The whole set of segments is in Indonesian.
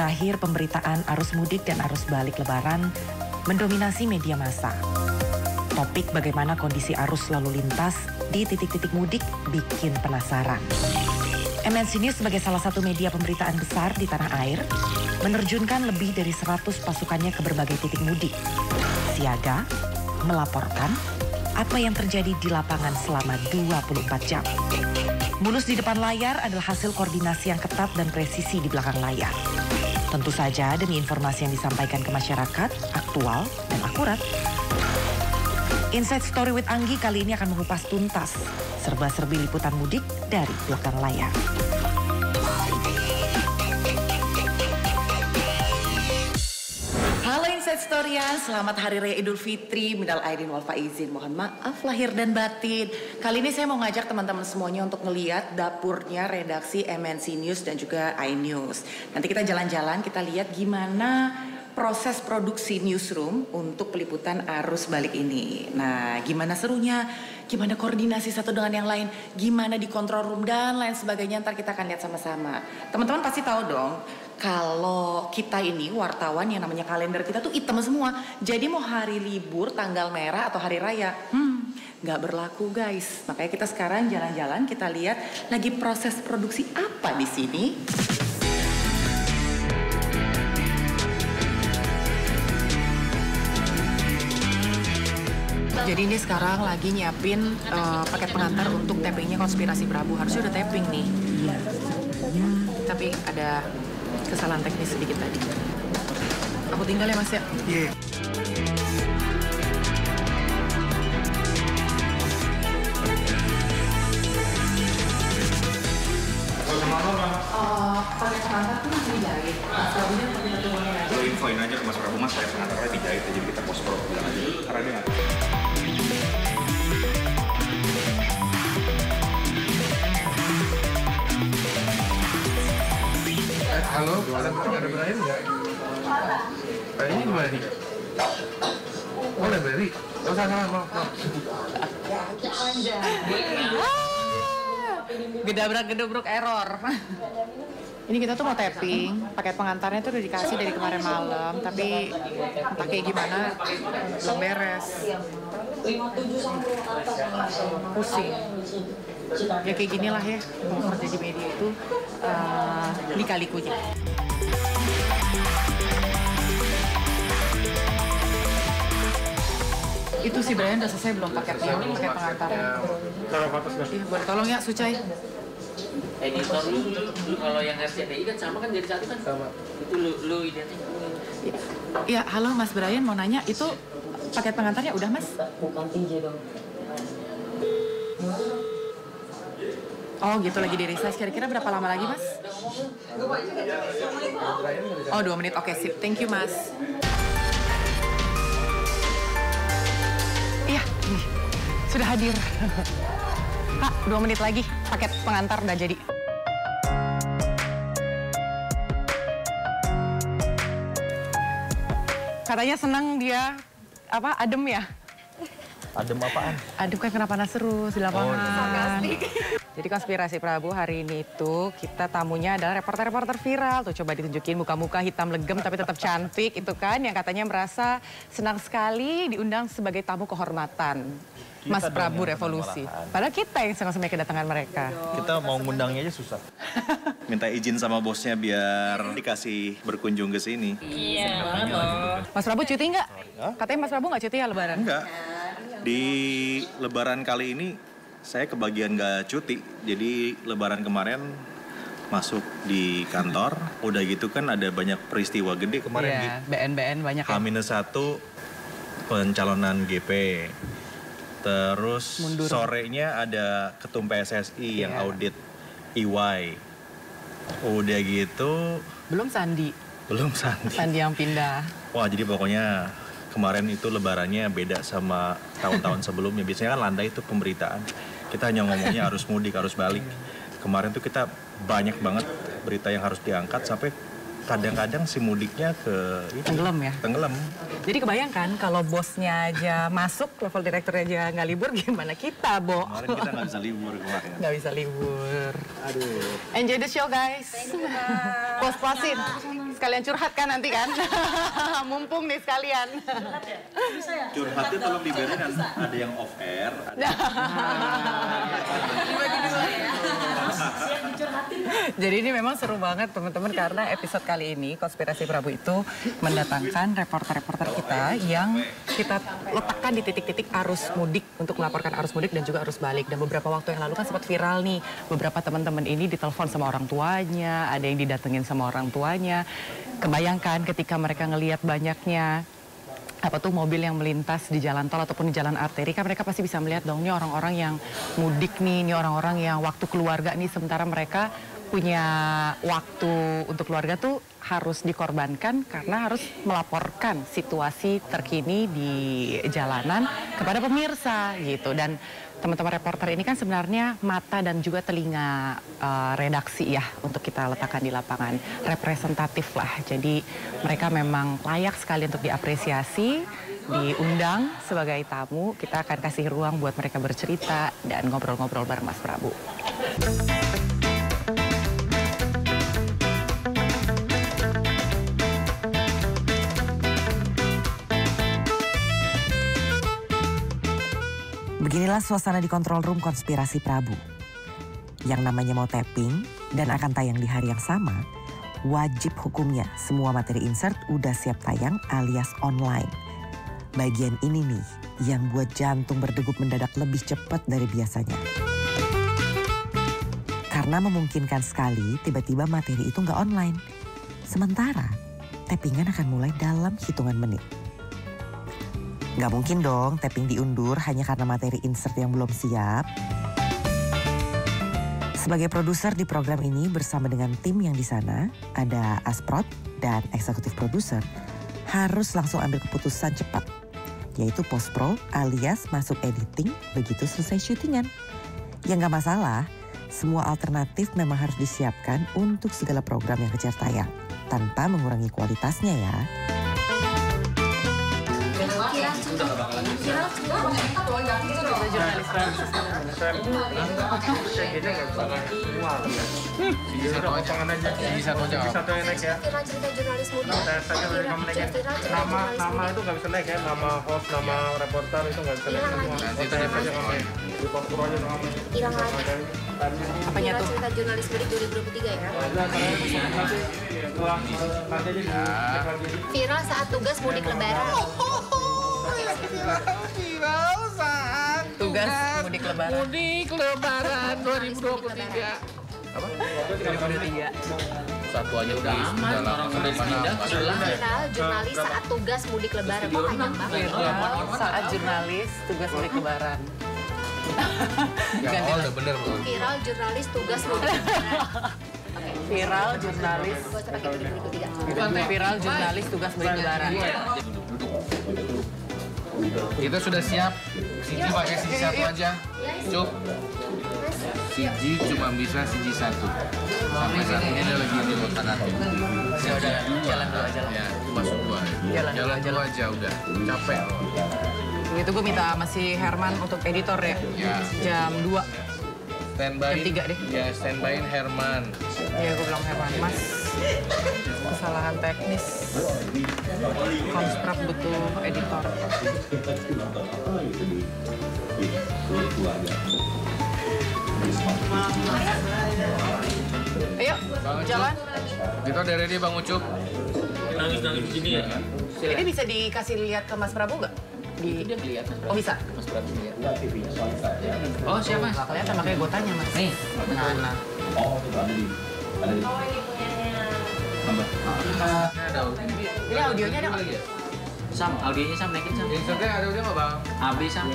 terakhir pemberitaan arus mudik dan arus balik Lebaran mendominasi media massa. Topik bagaimana kondisi arus lalu lintas di titik-titik mudik bikin penasaran. MNC News sebagai salah satu media pemberitaan besar di tanah air menerjunkan lebih dari 100 pasukannya ke berbagai titik mudik. Siaga, melaporkan apa yang terjadi di lapangan selama 24 jam. Mulus di depan layar adalah hasil koordinasi yang ketat dan presisi di belakang layar. Tentu saja demi informasi yang disampaikan ke masyarakat, aktual dan akurat. Inside Story with Anggi kali ini akan mengupas tuntas serba-serbi liputan mudik dari belakang layar. Halo Inside Storyan, selamat Hari Raya Idul Fitri, minal aidin wal faizin, mohon maaf lahir dan batin. Kali ini saya mau ngajak teman-teman semuanya untuk ngeliat dapurnya redaksi MNC News dan juga iNews. Nanti kita jalan-jalan, kita lihat gimana proses produksi newsroom untuk peliputan arus balik ini. Nah, gimana serunya, gimana koordinasi satu dengan yang lain, gimana di control room dan lain sebagainya, ntar kita akan lihat sama-sama. Teman-teman pasti tahu dong, kalau kita ini wartawan yang namanya kalender kita tuh hitam semua. Jadi mau hari libur, tanggal merah atau hari raya, nggak berlaku guys. Makanya kita sekarang jalan-jalan, kita lihat lagi proses produksi apa di sini. Jadi ini sekarang lagi nyiapin paket pengantar untuk tappingnya Konspirasi Prabu. Harusnya udah tapping nih. Iya. Tapi ada kesalahan teknis sedikit tadi. Aku tinggal ya Mas ya? Iya. Pakai pengantar tuh masih dijahit. Mas Prabunya pakai tutupannya aja. Lo infoin aja ke Mas Prabu, Mas, saya pengantarnya dijahit, jadi kita post-pro bilang aja. Karena dia nggak. Halo, ada Brian nggak? Ini gimana nih? Boleh beri? Gak usah, maaf. Gedabrak-gedobrok error. Ini kita tuh mau tapping, paket pengantarnya tuh udah dikasih dari kemarin malam, tapi entah kayak gimana, belum beres. Pusing. Ya kayak gini lah ya, mau kerja di media itu lika-likunya. Itu si Brian udah selesai belum paketnya, paket pengantarnya? Iya, boleh tolong ya, Sucai. Editor lu kalau yang RCTI kan sama kan jadi satu kan? Sama. Itu lu identik. Iya, halo Mas Brian mau nanya, itu paket pengantarnya udah Mas? Bukan tinja dong. Oh gitu, lagi di resize. Kira-kira berapa lama lagi Mas? Oh 2 menit, oke sip. Thank you Mas. Iya, nih. Sudah hadir. Pak, 2 menit lagi. Paket pengantar udah jadi. Katanya senang dia, adem ya? Adem apaan? Adem kan kena panas terus di lapangan. Jadi Konspirasi Prabu hari ini itu kita tamunya adalah reporter-reporter viral. Tuh coba ditunjukin muka-muka hitam legem tapi tetap cantik itu kan. Yang katanya merasa senang sekali diundang sebagai tamu kehormatan. Mas Prabu Revolusi. Padahal kita yang senang sama kedatangan mereka. Kita mau ngundangnya aja susah. Minta izin sama bosnya biar dikasih berkunjung ke sini. Iya banget loh. Mas Prabu cuti nggak? Katanya Mas Prabu nggak cuti ya Lebaran? Enggak. Di Lebaran kali ini saya kebagian nggak cuti. Jadi Lebaran kemarin masuk di kantor. Udah gitu kan ada banyak peristiwa gede kemarin. Iya, BN banyak ya. H-1 pencalonan GP. Terus Mundur. sorenya ada ketum PSSI yang audit EY. Udah gitu. Belum Sandi. Sandi yang pindah. Wah, jadi pokoknya kemarin itu lebarannya beda sama tahun-tahun sebelumnya. Biasanya kan landai itu pemberitaan. Kita hanya ngomongnya arus mudik, arus balik. Kemarin tuh kita banyak banget berita yang harus diangkat sampai kadang-kadang si mudiknya ke Tenggelam ya? Tenggelam. Jadi kebayangkan kalau bosnya aja masuk, level direktur aja nggak libur, gimana kita, Bo? Kemarin kita nggak bisa libur kemarin. Nggak bisa libur. Aduh. Enjoy the show, guys. Puas-puasin. Sekalian curhat kan nanti kan? Mumpung nih sekalian. Curhatnya tolong dibedain, ada yang off air. Jadi ini memang seru banget teman-teman karena episode kali ini Konspirasi Prabu itu mendatangkan reporter-reporter kita yang kita letakkan di titik-titik arus mudik untuk melaporkan arus mudik dan juga arus balik. Dan beberapa waktu yang lalu kan sempat viral nih, beberapa teman-teman ini ditelepon sama orang tuanya, ada yang didatengin sama orang tuanya. Kebayangkan ketika mereka ngelihat banyaknya mobil yang melintas di jalan tol ataupun di jalan arteri, kan mereka pasti bisa melihat dong, ini orang-orang yang mudik nih, ini orang-orang yang waktu keluarga nih, sementara mereka punya waktu untuk keluarga tuh harus dikorbankan karena harus melaporkan situasi terkini di jalanan kepada pemirsa gitu. Dan teman-teman reporter ini kan sebenarnya mata dan juga telinga redaksi ya untuk kita letakkan di lapangan, representatif lah. Jadi mereka memang layak sekali untuk diapresiasi, diundang sebagai tamu. Kita akan kasih ruang buat mereka bercerita dan ngobrol-ngobrol bareng Mas Prabu. Beginilah suasana di control room Konspirasi Prabu. Yang namanya mau tapping dan akan tayang di hari yang sama, wajib hukumnya semua materi insert udah siap tayang alias online. Bagian ini nih yang buat jantung berdegup mendadak lebih cepat dari biasanya. Karena memungkinkan sekali tiba-tiba materi itu nggak online. Sementara tappingan akan mulai dalam hitungan menit. Nggak mungkin dong tapping diundur hanya karena materi insert yang belum siap. Sebagai produser di program ini bersama dengan tim yang di sana, ada Asprod dan eksekutif produser, harus langsung ambil keputusan cepat, yaitu post-pro alias masuk editing begitu selesai syutingan. Ya nggak masalah, semua alternatif memang harus disiapkan untuk segala program yang kejar tayang, tanpa mengurangi kualitasnya ya. Cerita jurnalis muda. Nama itu nggak bisa naik ya, nama host, nama reporter itu nggak bisa naik semua. Nanti itu aja ngomongin. Di post-pro aja ngomongin. Hilang lagi. Apanya tuh? Cerita jurnalis mudik 2023 ya. Viral saat tugas mudik lebaran. Tugas mudik lebaran. Mudik lebaran 2023. Apa? 2023. Satu aja udah aman, orang udah pindah ke sebelah. Viral jurnalis saat tugas mudik lebaran. Kok panjang banget? Viral saat jurnalis tugas mudik lebaran. Ya, udah bener loh. Viral jurnalis tugas mudik lebaran. Viral jurnalis. Gua usah pakai 2023. Viral jurnalis tugas mudik lebaran. Kita sudah siap. Siji pakai siji satu aja. Cuk. Siji cuma bisa siji satu. Sampai saat ini dia lagi di makanan. Ya udah, jalan dulu aja lah. Ya, masuk gua. Jalan dulu aja udah. Capek. Begitu gue minta masih Herman untuk editor ya. Ya. Jam 2. Standby. Jam 3 deh. Ya, standbyin Herman. Iya, gue bilang Herman, Mas. Kesalahan teknis. Konstrap butuh editor. Ayo, jalan. Kita udah ready Bang Ucup. Nangis-nangis begini ya. Ini bisa dikasih lihat ke Mas Prabu nggak? Dia lihat Mas Prabu. Oh bisa? Mas Prabu lihat. Oh siapa? Nggak kelihatan, makanya gue tanya Mas. Nih. Nana. Ini audionya ada nggak? Sam, audionya Sam, naikin Sam. Insertnya ada udah nggak Bang? AB Sam.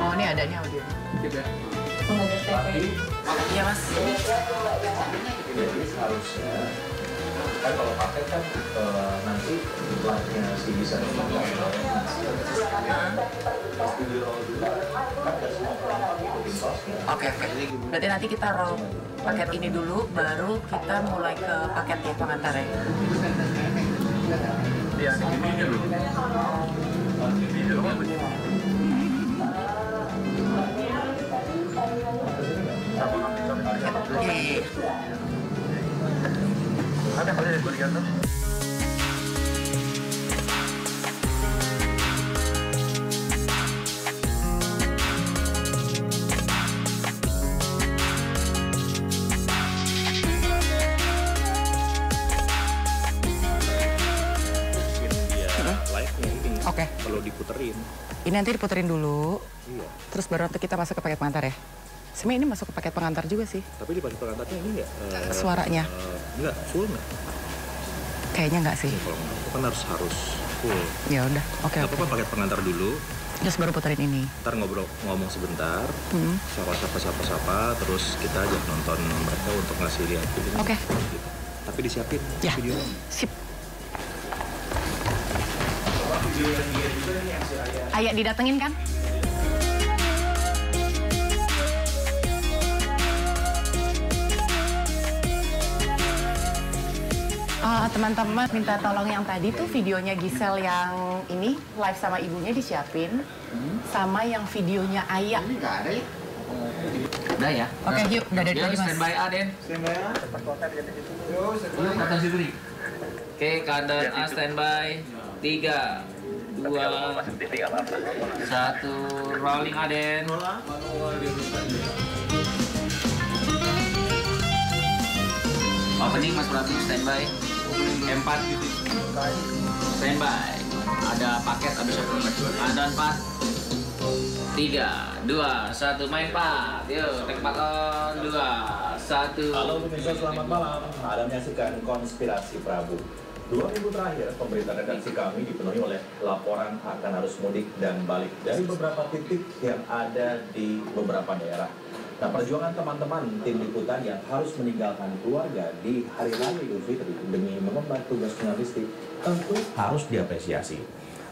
Oh ini ada nih audionya. Gitu ya. Iya Mas. Harusnya kan kalau paket kan nanti lightnya si bisa Oke. Berarti nanti kita roll paket ini dulu, baru kita mulai ke paket ya pengantar ya. Iya, ini dulu. Ini dulu. Ada apa ya bagian tuh? Oke. Perlu diputerin. Ini nanti diputerin dulu. Iya. Terus baru nanti kita masuk ke paket pengantar ya. Sebenarnya ini masuk ke paket pengantar juga sih. Tapi di paket pengantarnya ini nggak? Suaranya? Nggak, full nggak? Kayaknya nggak sih. Kalau nggak, itu kan harus full. Ya udah, oke. Nggak apa-apa paket pengantar dulu. Terus baru puterin ini. Ntar ngomong sebentar, sapa, terus kita ajak nonton mereka untuk ngasih lihat video. Oke. Gitu. Tapi disiapin Ya. videonya. Sip. Ayah didatengin kan? Teman-teman minta tolong yang tadi tuh videonya Gisel yang ini live sama ibunya disiapin, sama yang videonya Ayah. Udah ya? Oke, yuk, udah dari tadi Mas. Standby A, Den. Standby A. Yuk, kata Zuri. Oke, keadaan A standby. 3, 2, 1, rolling Aden. Opening Mas Prabu standby. 4 standby. Ada paket habis opening. Ada 4. 3, 2, 1, main 4. Yuk, take 4 on. 2, 1. Halo pemirsa, selamat malam. Anda menyaksikan Konspirasi Prabu. 2 minggu terakhir, pemerintah redaksi kami dipenuhi oleh laporan akan arus mudik dan balik dari beberapa titik yang ada di beberapa daerah. Nah, perjuangan teman-teman tim liputan yang harus meninggalkan keluarga di hari raya Idul Fitri demi mengemban tugas jurnalistik tentu harus diapresiasi.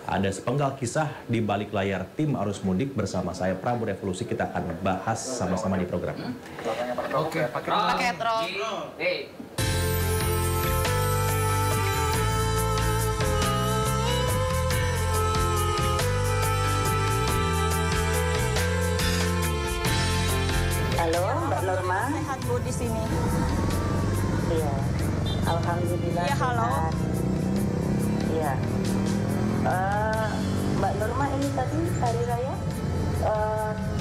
Ada sepenggal kisah di balik layar tim arus mudik bersama saya Prabu Revolusi. Kita akan bahas sama-sama di program. Oke, Paket roll. Halo, Mbak Norma. Sehat Bu di sini. Iya. Alhamdulillah. Iya, halo. sehat. Iya. Mbak Norma, ini tadi hari raya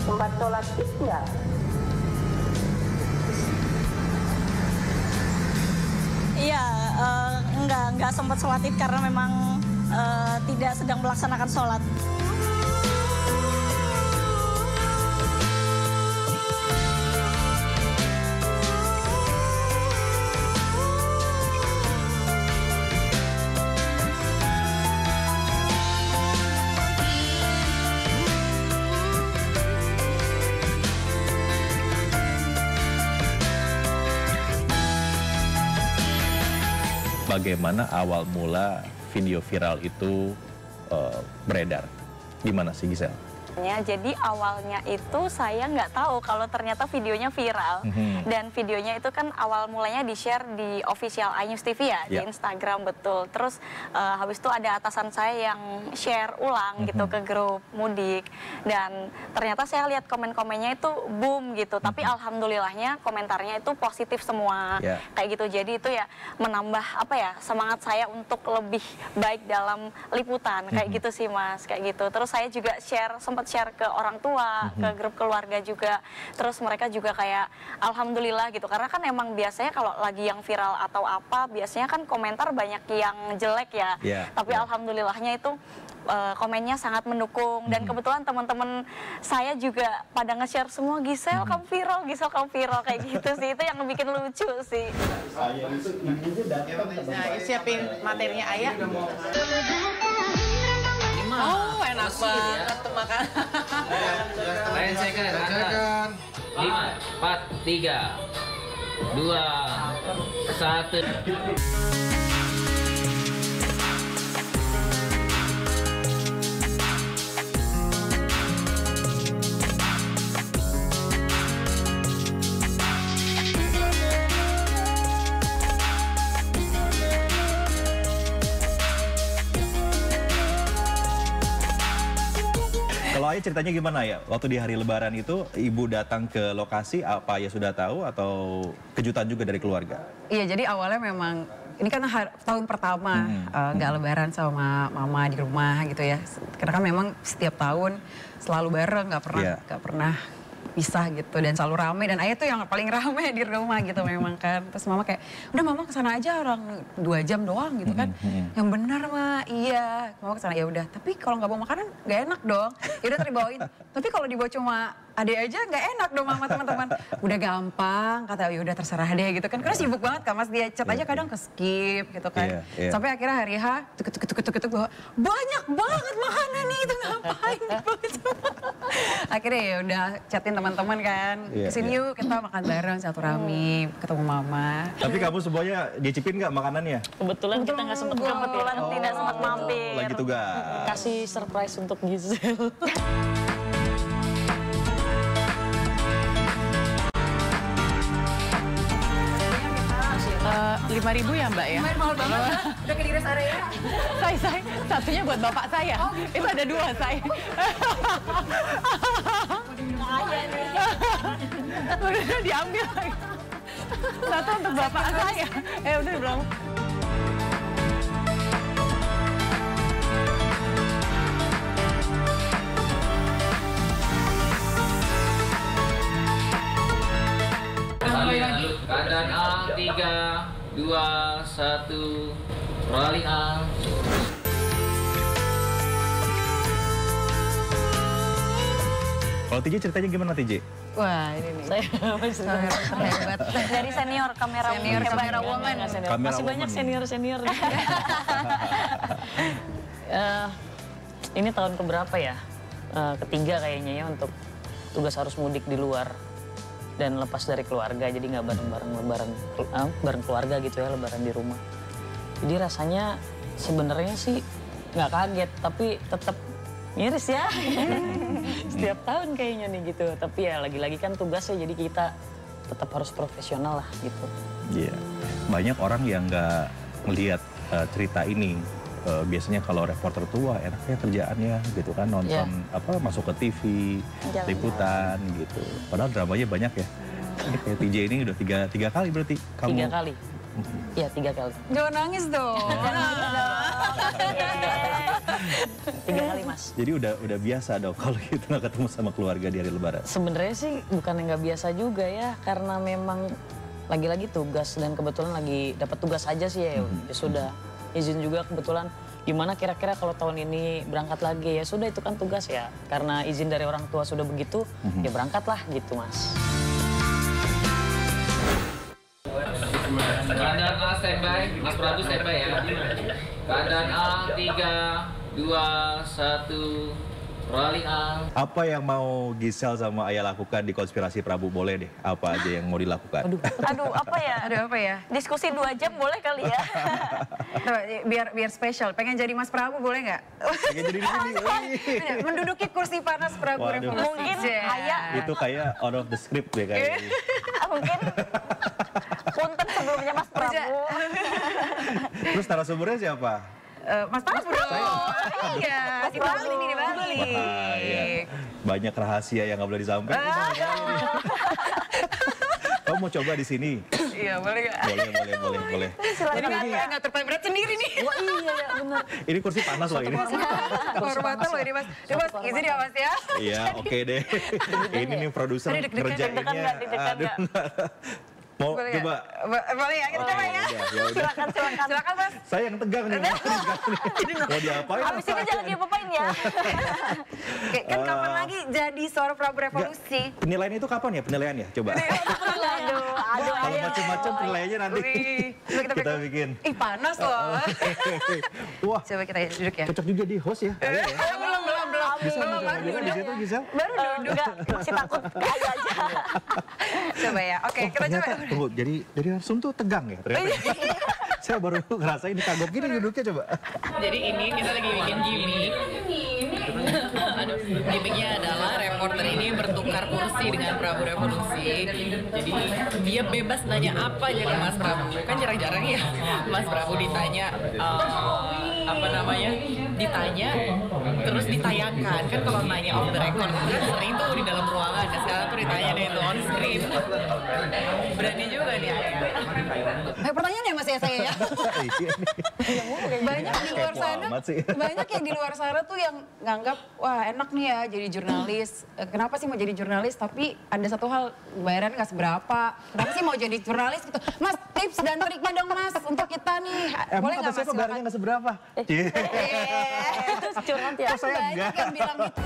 sempat sholat Id nggak? Iya, enggak sempat sholat Id karena memang tidak sedang melaksanakan sholat. Bagaimana awal mula video viral itu beredar? Gimana sih Gisel? Jadi awalnya itu saya nggak tahu kalau ternyata videonya viral. Dan videonya itu kan awal mulanya di-share di official iNews TV ya, di Instagram, betul. Terus habis itu ada atasan saya yang share ulang gitu ke grup mudik. Dan ternyata saya lihat komen-komennya itu boom gitu. Tapi alhamdulillahnya komentarnya itu positif semua. Kayak gitu. Jadi itu ya menambah apa ya, semangat saya untuk lebih baik dalam liputan. Kayak gitu sih Mas, kayak gitu. Terus saya juga sempat share ke orang tua, ke grup keluarga juga. Terus mereka juga kayak alhamdulillah gitu. Karena kan emang biasanya kalau lagi yang viral atau apa, biasanya kan komentar banyak yang jelek ya. Tapi alhamdulillahnya itu komennya sangat mendukung. Dan kebetulan teman-teman saya juga pada nge-share semua, Gisel kamu viral, Gisel kamu viral, kayak gitu sih. Itu yang bikin lucu sih. Saya itu ibunya datang ke tempat. Siapin materinya Ayah. Oh, enak banget tuh makan. Lain second, 5, 4, 3, 2, 1. Kalau Ayah ceritanya gimana ya? Waktu di hari Lebaran itu ibu datang ke lokasi, apa Ayah sudah tahu atau kejutan juga dari keluarga? Iya, jadi awalnya memang ini kan tahun pertama nggak Lebaran sama mama di rumah gitu ya. Karena kan memang setiap tahun selalu bareng, nggak pernah pisah gitu dan selalu rame, dan Ayah tuh yang paling rame di rumah gitu memang kan. Terus mama kayak, udah mama kesana aja, orang 2 jam doang gitu kan. Yang benar mah, iya mama kesana, ya udah. Tapi kalau nggak bawa makanan nggak enak dong. Ya udah dibawain. Tapi kalau dibawa cuma adek aja nggak enak dong mama, teman-teman. Udah gampang, kata ya udah terserah deh gitu kan. Karena sibuk banget kan Mas, dia chat aja kadang ke skip gitu kan. Sampai akhirnya hari H, tuk bawa banyak banget makanan nih, itu ngapain gitu. Akhirnya ya udah chatin teman-teman kan, kesini yuk kita makan bareng, silaturahmi, ketemu mama. Tapi kamu semuanya nyicipin nggak makanannya? Kebetulan kita nggak sempat tidak sempat mampir. Lagi tugas. Kasih surprise untuk Gisel. 5.000 ya Mbak ya? Mahal banget, udah ke di rest area. Saya, satunya buat bapak saya. Itu ada 2 saya. Udah diambil lagi. Satu untuk bapak saya. Udah berapa? Keadaan A, 3, 2, 1, rolling A. Kalau TJ ceritanya gimana TJ? Wah ini nih, Saya hebat. Dari senior kamera woman. masih banyak senior. Ini tahun keberapa ya? Ketiga kayaknya ya untuk tugas arus mudik di luar dan lepas dari keluarga, jadi nggak bareng keluarga gitu ya, lebaran di rumah. Jadi rasanya sebenarnya sih nggak kaget, tapi tetap miris ya. Setiap tahun kayaknya nih gitu. Tapi ya lagi-lagi kan tugasnya, jadi kita tetap harus profesional lah gitu. Iya, banyak orang yang nggak melihat cerita ini. Biasanya kalau reporter tua enaknya kerjaannya gitu kan, nonton masuk ke TV, liputan gitu. Padahal dramanya banyak ya. Ini kayak TJ ini udah tiga kali berarti kamu. 3 kali. Iya 3 kali. Jangan nangis dong. 3 kali Mas. Jadi udah biasa dong kalau gitu nggak ketemu sama keluarga di hari Lebaran. Sebenarnya sih bukan yang nggak biasa juga ya, karena memang lagi-lagi tugas dan kebetulan lagi dapat tugas aja sih ya. Ya sudah. Izin juga kebetulan, gimana kira-kira kalau tahun ini berangkat lagi, ya sudah itu kan tugas ya. Karena izin dari orang tua sudah begitu, ya berangkatlah gitu Mas. Keadaan A standby, Mas Prabu standby ya. Keadaan A, 3, 2, 1, rolling A. Apa yang mau Gisel sama Ayah lakukan di Konspirasi Prabu? Boleh deh, apa aja yang mau dilakukan? Aduh, apa ya? Diskusi 2 jam boleh kali ya? biar spesial, pengen jadi Mas Prabu boleh nggak? Pengen jadi di sini. Menduduki kursi panas Prabu Revolusi. Mungkin Itu kayak out of the script deh kayaknya. mungkin punten sebelumnya Mas Prabu. Terus narasumbernya siapa? Mas Prabu dong. Iya, si Bali nih di Bali. Banyak rahasia yang nggak boleh disampaikan. Kamu mau coba di sini? Iya, boleh nggak? Boleh. Jadi nggak terpemret sendiri nih. Wah iya ya benar. Ini kursi panas loh ini. Kehormatan loh ini Mas. Mas, izin ya Mas ya. Iya, oke deh. Ini nih produser kerjainnya. Mau coba? Boleh ya, kita coba ya. Silakan Mas. Saya yang tegang nih. Mau diapain? Habis ini jangan diapa-apain ya. Kan kapan lagi jadi seorang Prabu Revolusi? Penilaian itu kapan ya penilaiannya? Coba. Aduh. Kalau macam-macam penilaiannya nanti kita bikin. Ih panas loh. Wah. Coba kita duduk ya. Cocok juga di host ya. Belum. Baru duduk di situ Gisel. Baru duduk. Masih takut kayak aja. Coba ya. Oke, kita coba. Tunggu, jadi dari langsung tuh tegang ya ternyata. Saya baru ngerasain kagok gini duduknya coba. Jadi ini kita lagi bikin gimmick. Gimmicknya adalah reporter ini bertukar kursi dengan Prabu Revolusi. Jadi dia bebas nanya apa aja ke Mas Prabu. Kan jarang-jarang ya Mas Prabu ditanya ditanya terus ditayangkan. Kan kalau nanya off the record kan sering tuh di dalam ruangan, dan sekarang tuh ditanya deh tuh on screen. Berani juga nih Ayah. Pertanyaan ya Mas ya saya ya. Banyak di luar sana, banyak yang di luar sana tuh yang nganggap wah enak nih ya jadi jurnalis. Kenapa sih mau jadi jurnalis? Tapi ada satu hal, bayarannya nggak seberapa. Kenapa sih mau jadi jurnalis gitu? Mas, tips dan triknya dong Mas untuk kita nih. Boleh nggak Mas? Bayarannya nggak seberapa? Terus curhat ya. Banyak yang bilang gitu.